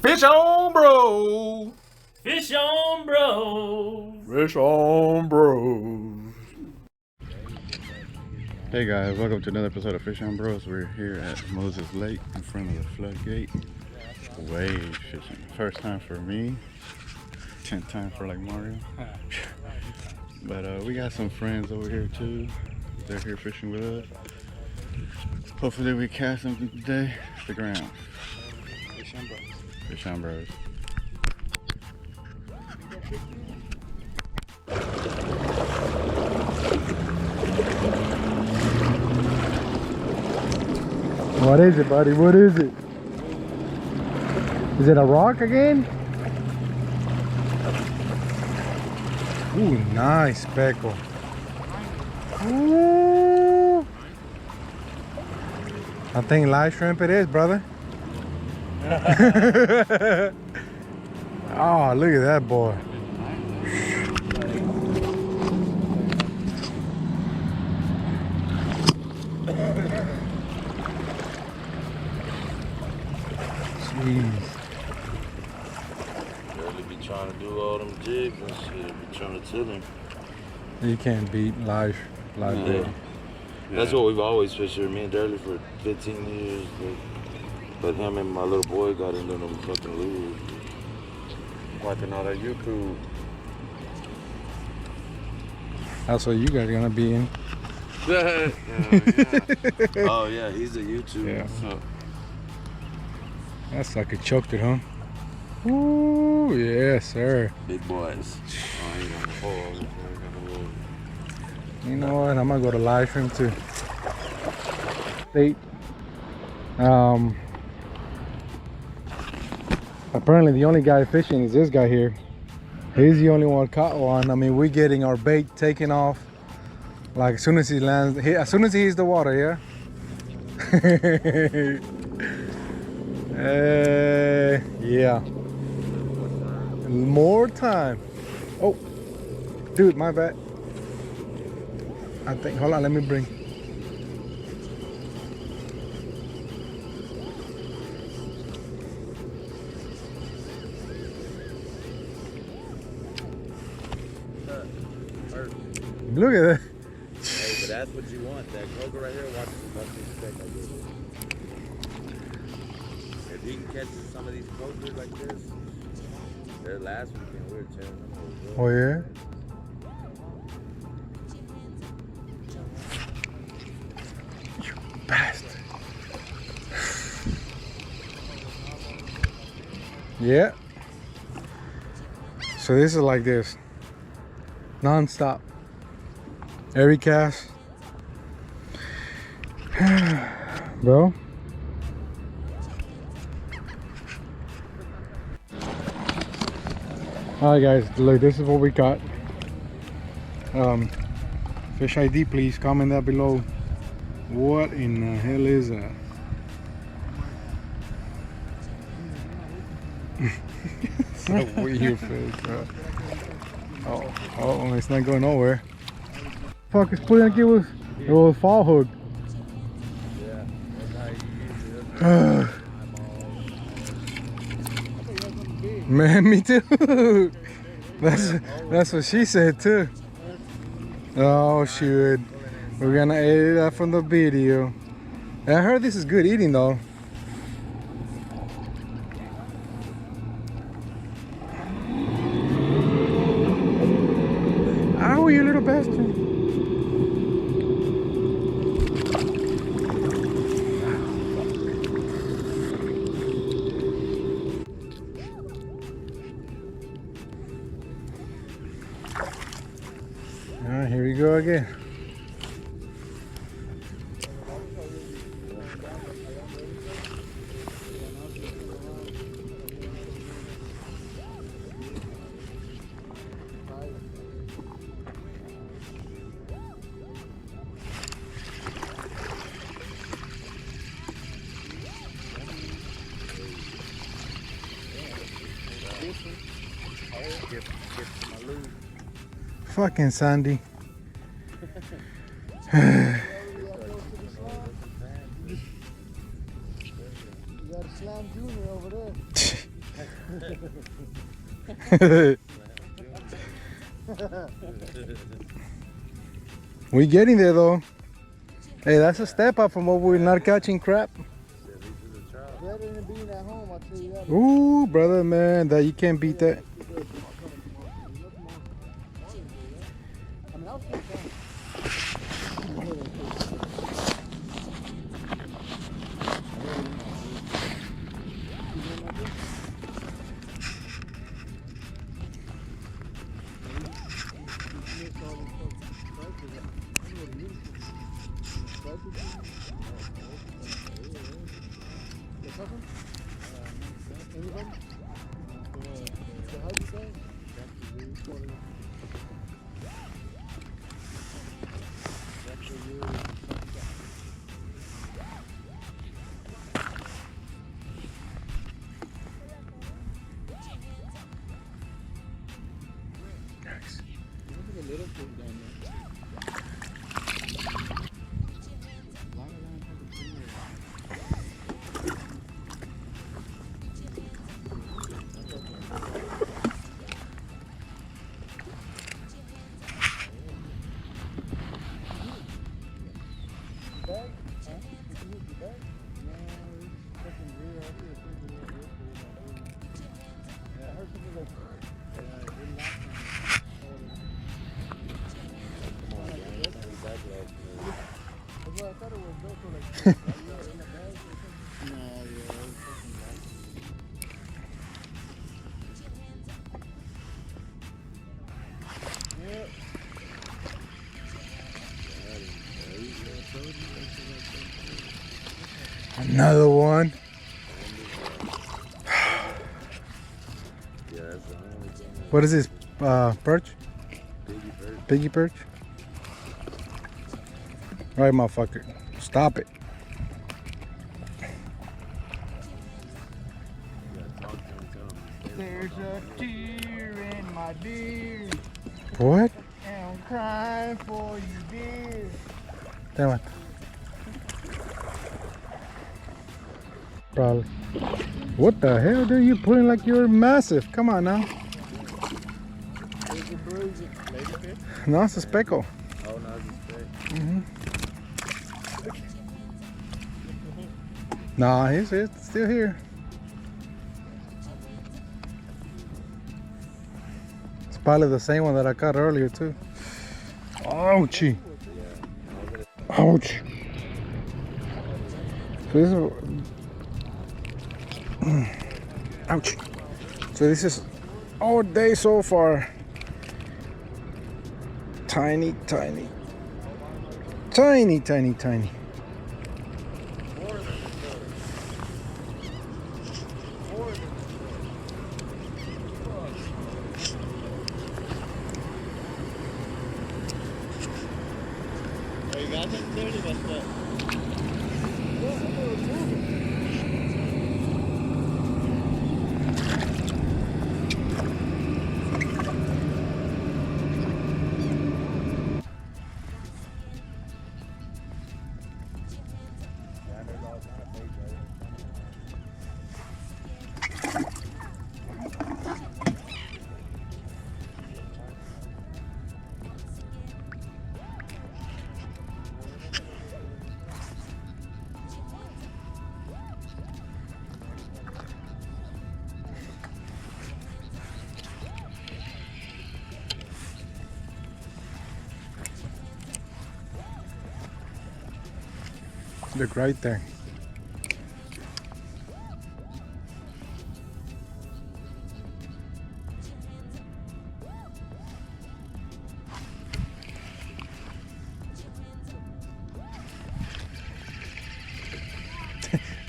Fish on, bro. Fish on, bro. Fish on, bro. Hey guys, welcome to another episode of Fish on Bros. We're here at Moses Lake in front of the floodgate. Wave fishing. First time for me. 10th time for like Mario. But we got some friends over here too. They're here fishing with us. Hopefully we catch something today. Stick around. Fish on Bros. Fish on Bros. What is it, buddy? What is it? Is it a rock again? Ooh, nice speckle. Ooh. I think live shrimp it is, brother. Oh, look at that boy. Jeez. Barely be trying to do all them jigs and shit. Be trying to tell him. You can't beat live bait. That's what we've always fished here. Me and Durley for 15 years. But him and my little boy got into them fucking lures. Watching all that YouTube. That's what you guys are gonna be in. Yeah. Oh yeah, he's a YouTuber. Yeah. So. That's like a choked it, huh? Ooh, yes, sir. Big boys. Oh, he got a hole. You know what? I'm gonna go to live stream too. Apparently the only guy fishing is this guy here. He's the only one caught one. I mean, we're getting our bait taken off. Like as soon as he lands, as soon as he hits the water, yeah. Yeah. More time. Oh, dude, my bad. I think, hold on, let me bring. Look at that. Hey, but that's what you want. That croaker right here, watch this fish like this. If he can catch some of these croakers like this, their last weekend we were telling them. Oh yeah. You bastard. Yeah. So this is like this. Non-stop. Every cast. Bro. Alright guys, look, this is what we got. Fish ID, please comment that below. What in the hell is that? It's a weird fish, bro. Oh, it's not going nowhere. Fuck, it's putting like it was a fall hook. Yeah, that's how you use it. Man, me too. That's what she said too. Oh shoot, we're gonna edit that from the video. I heard this is good eating though. Ow, you little bastard. Alright, here we go again. Fucking Sandy. You gotta slap John Jr. over there. We getting there though. Hey, that's a step up from what we're not catching crap. Better than being at home, I'll tell you that. Ooh, brother, man, that you can't beat that. I mean, I'll take that. Another one. What is this? Perch? Piggy perch? All right, motherfucker. Stop it. There's a tear in my beer, What? and I'm crying for you, dear. Damn it. Probably. What the hell, dude? You putting like you're massive. Come on now. There's a bruiser. No, it's a speckle. Oh, no, it's a speck. Nah, he's still here. It's probably the same one that I caught earlier too. Ouchie. Ouch. So this is, ouch. So this is all day so far. Tiny, tiny. Tiny, tiny, tiny. Look right there.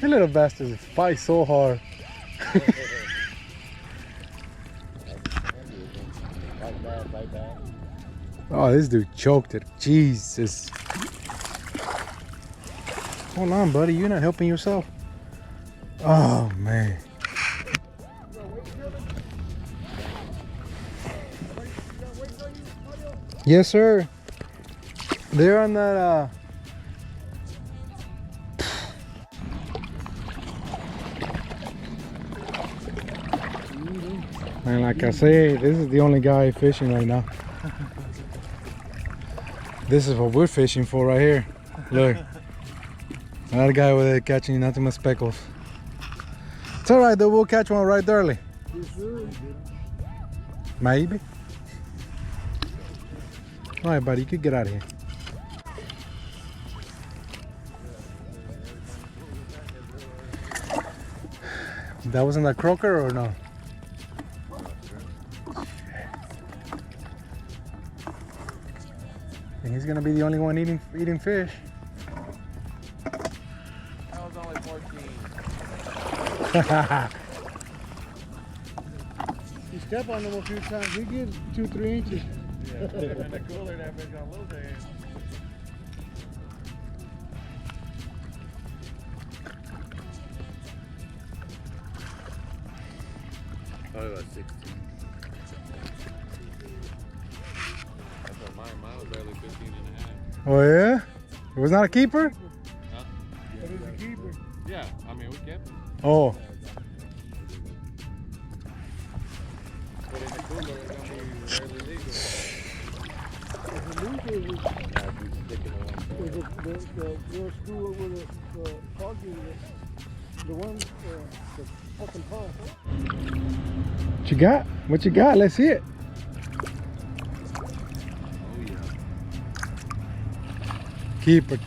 You little bastards fight so hard. Oh, this dude choked it. Jesus. Hold on, buddy. You're not helping yourself. Oh, man. Yes, sir. They're on that, And like I say, this is the only guy fishing right now. This is what we're fishing for right here. Look. That guy over there catching nothing but speckles. It's alright though, we'll catch one right early. Maybe. Alright buddy, you could get out of here. That wasn't a croaker or no? And he's gonna be the only one eating fish. That was only 14. You step on them a few times, you get 2-3 inches. Yeah, in the cooler, that fish gonna lose their hand. Probably about 16. That's what mine was barely 15 and a half. Oh yeah? It was not a keeper? But it's a keeper. Yeah, I mean, we kept it. Oh. But in the cooler, it's gonna be rarely legal. If the loser is the girl screw over the foggy, the one, the fucking pond. What you got? What you got? Let's see it. Oh, yeah. Keeper. Told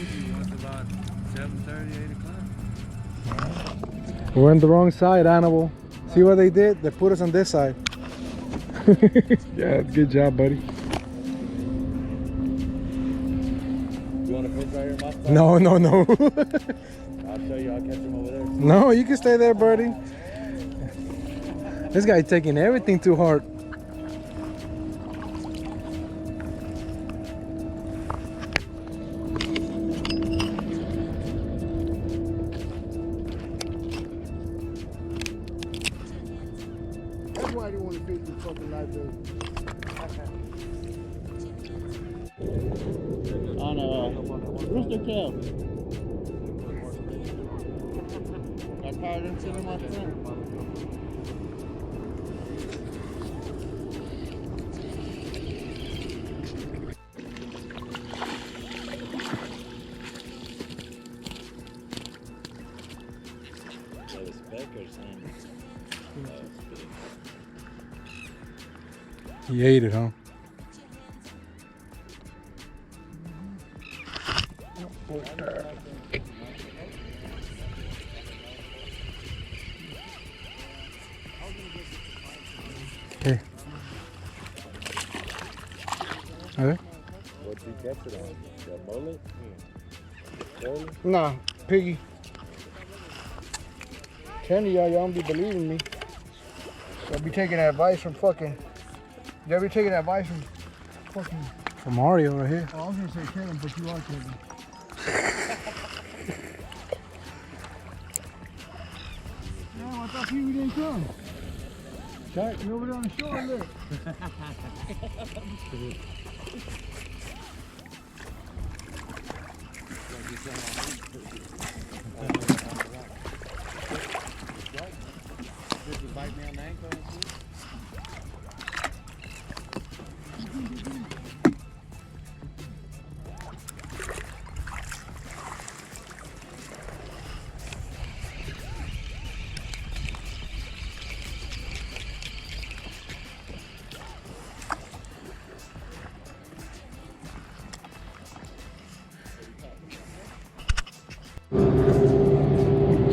you once about 7:30, 8 o'clock. We're on the wrong side, Annabelle. See what they did? They put us on this side. Yeah, good job, buddy. You want to fish right here, my spot? No, no, no. I'll show you, I'll catch him over there. No, you can stay there, buddy. This guy's taking everything too hard. That's why I didn't want to fish the fucking library. On a rooster tail. I caught him sitting in my front. He ate it, huh? Okay. Okay. What'd you catch it on? The mullet? Nah, piggy. Telling y'all don't be believing me. Y'all be taking advice from fucking. Y'all be taking advice from fucking. From Mario right here. Oh, I was gonna say Kevin, but you are Kevin. Damn, I thought you didn't come. Shut you over there on the shore, look. Did you bite me on the ankle and shit?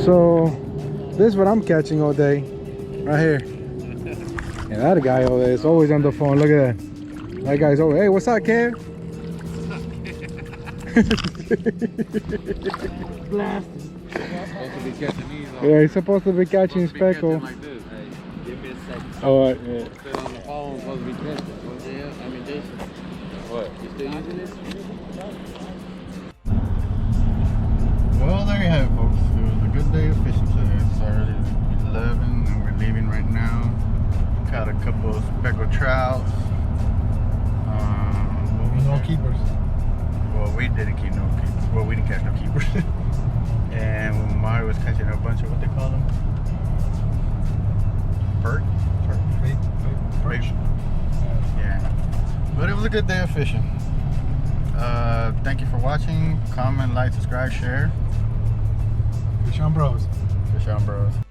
So, this is what I'm catching all day. Right here. Yeah, that guy over there is always on the phone. Look at that. That guy's over. Hey, what's up, Kev? Supposed to be catching these. Yeah, he's supposed to be catching speckle. Like this. Hey, give me a second. Oh, yeah. Still on the phone, supposed to be catching. What the hell? I mean, Jason. What? You still using this? Well, there you have it, folks. It was a good day of fishing today. It started at 11 and we're leaving right now. Caught a couple of speckled trouts. No keepers. Well, we didn't keep no keepers. Well, we didn't catch no keepers. And Mario was catching a bunch of what they call them? Perk? Bait, Perch. Yeah. But it was a good day of fishing. Thank you for watching. Comment, like, subscribe, share. Fish on Bros. Fish on Bros.